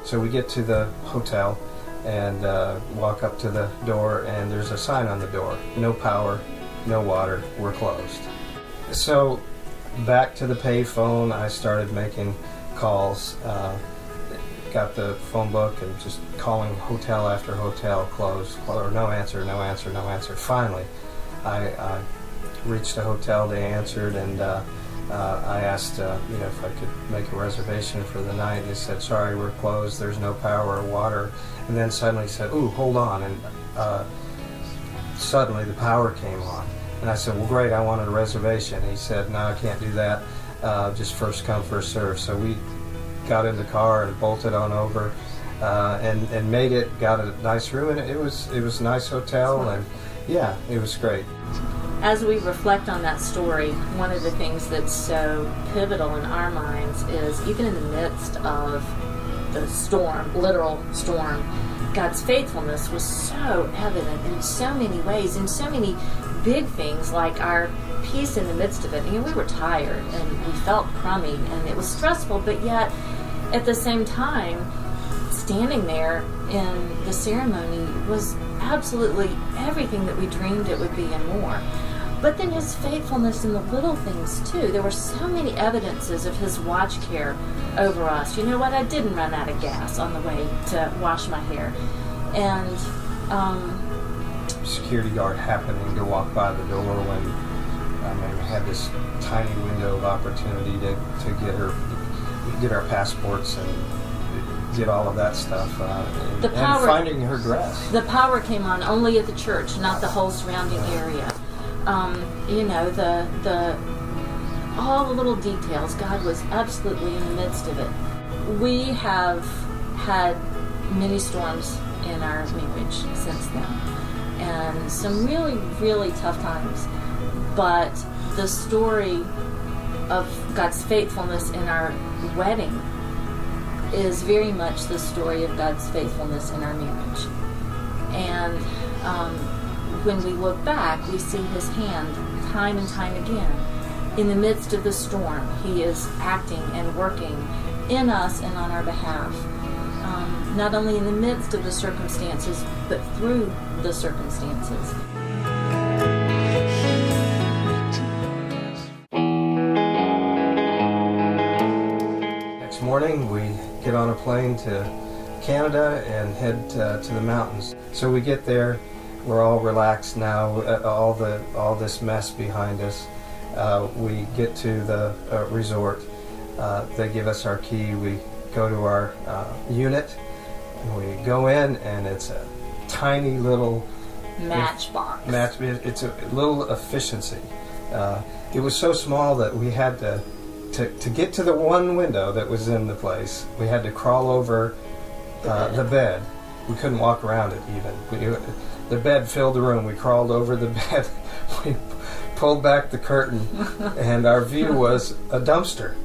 So we get to the hotel and walk up to the door, and there's a sign on the door: no power, no water, we're closed. So back to the payphone, I started making calls, got the phone book and just calling hotel after hotel, closed, or no answer, no answer, no answer. Finally, I reached a hotel, they answered, and I asked if I could make a reservation for the night. They said, sorry, we're closed, there's no power or water. And then suddenly said, ooh, hold on, and suddenly the power came on. And I said, well, great, I wanted a reservation. He said, no, I can't do that, just first come, first serve. So we got in the car and bolted on over and made it, got a nice room, and it was a nice hotel, and yeah, it was great. As we reflect on that story, one of the things that's so pivotal in our minds is, even in the midst of the storm, literal storm, God's faithfulness was so evident in so many ways, in so many big things, like our peace in the midst of it. We were tired and we felt crummy and it was stressful, but yet at the same time, standing there in the ceremony was absolutely everything that we dreamed it would be and more. But then his faithfulness in the little things too. There were so many evidences of his watch care over us. You know what? I didn't run out of gas on the way to wash my hair. And security guard happening to walk by the door when we had this tiny window of opportunity to get our passports and get all of that stuff, and finding her dress. The power came on only at the church, not the whole surrounding area. All the little details, God was absolutely in the midst of it. We have had many storms in our marriage since then, and some really, really tough times. But the story of God's faithfulness in our wedding is very much the story of God's faithfulness in our marriage. And when we look back, we see his hand time and time again. In the midst of the storm, he is acting and working in us and on our behalf. Not only in the midst of the circumstances, but through the circumstances. Next morning, we get on a plane to Canada and head to the mountains. So we get there, we're all relaxed now, all this mess behind us. We get to the resort. They give us our key. We go to our unit, and we go in, and it's a tiny little matchbox. It's a little efficiency. It was so small that we had to get to the one window that was in the place. We had to crawl over the bed. We couldn't walk around it even. The bed filled the room. We crawled over the bed. We pulled back the curtain, and our view was a dumpster.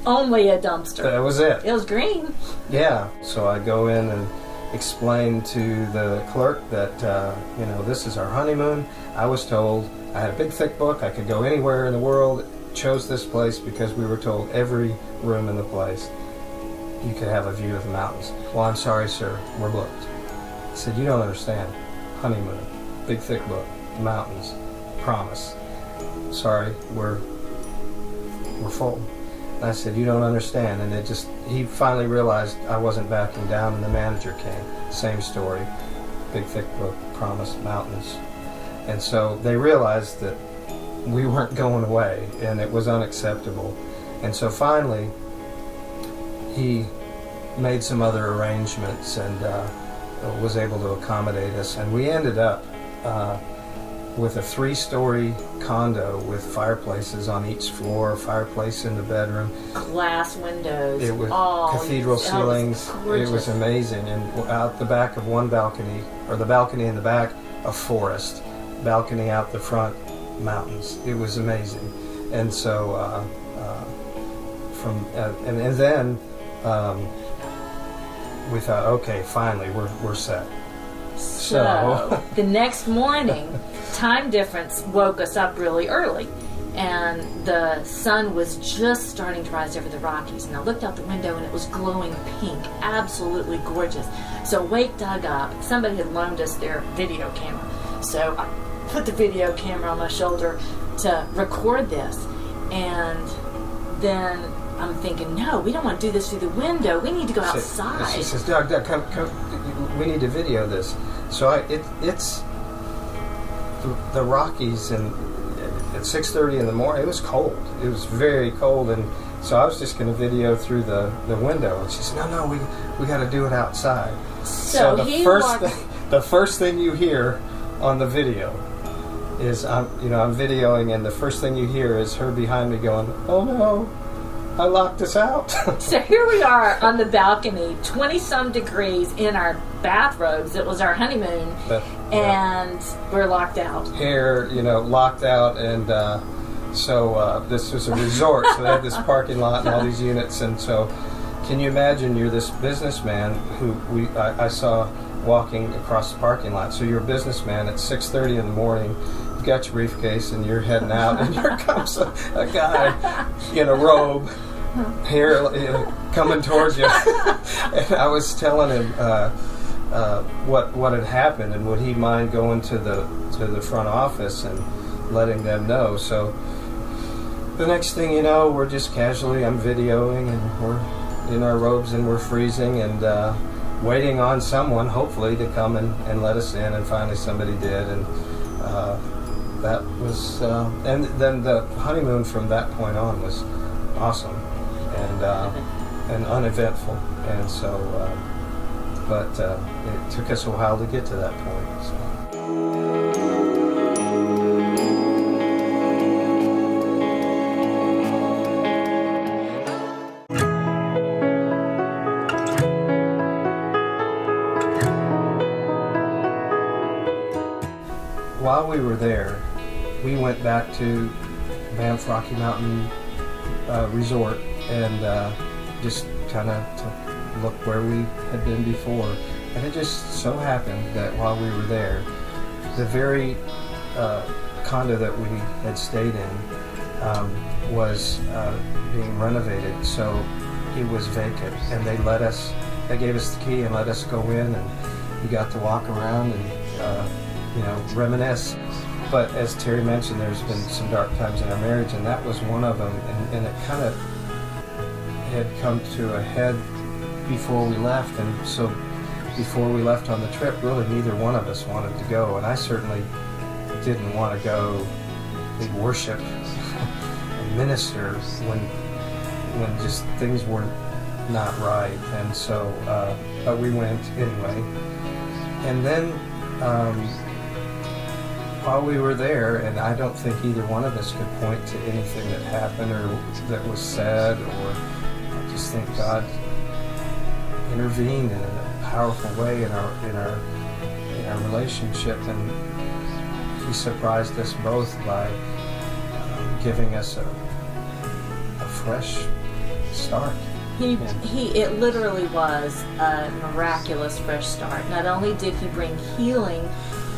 Only a dumpster. That was it. It was green. Yeah. So I go in and explain to the clerk that, this is our honeymoon. I was told I had a big thick book. I could go anywhere in the world. Chose this place because we were told every room in the place you could have a view of the mountains. Well, I'm sorry, sir, we're booked. I said, you don't understand. Honeymoon, big thick book, mountains, promise. Sorry, we're full. And I said, you don't understand. And he finally realized I wasn't backing down, and the manager came. Same story, big thick book, promise, mountains. And so they realized that we weren't going away, and it was unacceptable. And so finally, he made some other arrangements and was able to accommodate us. And we ended up with a 3-story condo with fireplaces on each floor, fireplace in the bedroom. Glass windows. It was cathedral ceilings. It was amazing. And out the back of one balcony, or the balcony in the back, a forest. Balcony out the front, mountains. It was amazing. And so then we thought, okay, finally we're set. So the next morning, time difference woke us up really early, and the sun was just starting to rise over the Rockies, and I looked out the window and it was glowing pink, absolutely gorgeous. So Wake dug up. Somebody had loaned us their video camera, so I put the video camera on my shoulder to record this, and then I'm thinking, no, we don't want to do this through the window. We need to go outside. She says, Doug, come, we need to video this. So it's the Rockies, and at 6:30 in the morning, it was cold. It was very cold, and so I was just going to video through the window. And she said, no, we got to do it outside. So the first thing you hear on the video is I'm videoing, and the first thing you hear is her behind me going, "Oh no, I locked us out." So here we are on the balcony, 20-some degrees in our bathrobes. It was our honeymoon, and we're locked out. Here, locked out, and so this was a resort, so they had this parking lot and all these units, and so can you imagine you're this businessman who I saw walking across the parking lot. So you're a businessman at 6:30 in the morning. You've got your briefcase and you're heading out, and here comes a guy in a robe, hair coming towards you. And I was telling him what had happened, and would he mind going to the front office and letting them know. So the next thing you know, we're just casually, I'm videoing, and we're in our robes and we're freezing, and waiting on someone, hopefully, to come and let us in, and finally somebody did, and that was, and then the honeymoon from that point on was awesome and uneventful, and so, but it took us a while to get to that point. So. While we were there, we went back to Banff Rocky Mountain Resort, and just kind of to look where we had been before. And it just so happened that while we were there, the very condo that we had stayed in was being renovated, so it was vacant. And they gave us the key and let us go in, and we got to walk around and reminisce. But as Terri mentioned, there's been some dark times in our marriage, and that was one of them, and it kind of had come to a head before we left, and so before we left on the trip, really neither one of us wanted to go, and I certainly didn't want to go lead worship and minister when just things were not right, and so but we went anyway. And then while we were there, and I don't think either one of us could point to anything that happened or that was said, or I just think God intervened in a powerful way in our relationship, and He surprised us both by giving us a fresh start. It literally was a miraculous fresh start. Not only did He bring healing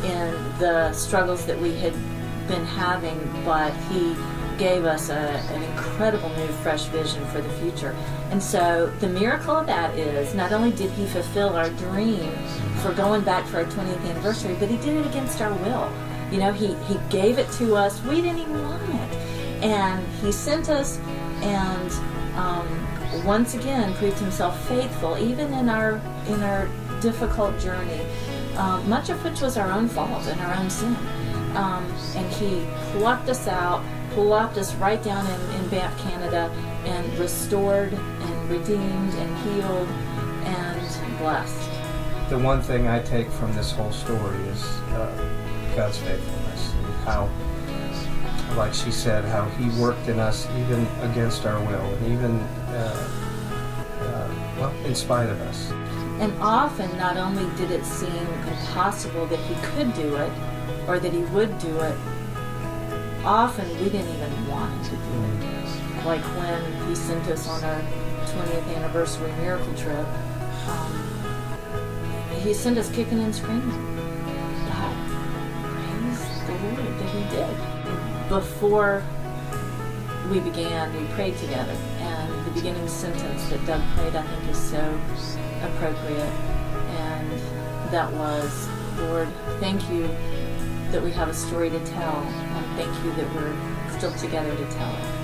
in the struggles that we had been having, but He gave us an incredible new fresh vision for the future. And so the miracle of that is, not only did He fulfill our dream for going back for our 20th anniversary, but He did it against our will. He gave it to us. We didn't even want it. And He sent us, and once again proved Himself faithful, even in our difficult journey, much of which was our own fault and our own sin. And He plucked us out, plopped us right down in Banff, Canada, and restored and redeemed and healed and blessed. The one thing I take from this whole story is God's faithfulness, and how, like she said, how He worked in us even against our will, and even in spite of us. And often, not only did it seem impossible that He could do it, or that He would do it, often we didn't even want to do it. Like when He sent us on our 20th anniversary miracle trip, He sent us kicking and screaming. God, praise the Lord that He did. Before we prayed together. And the beginning sentence that Doug prayed, I think, is so appropriate. And that was, Lord, thank you that we have a story to tell, and thank you that we're still together to tell it.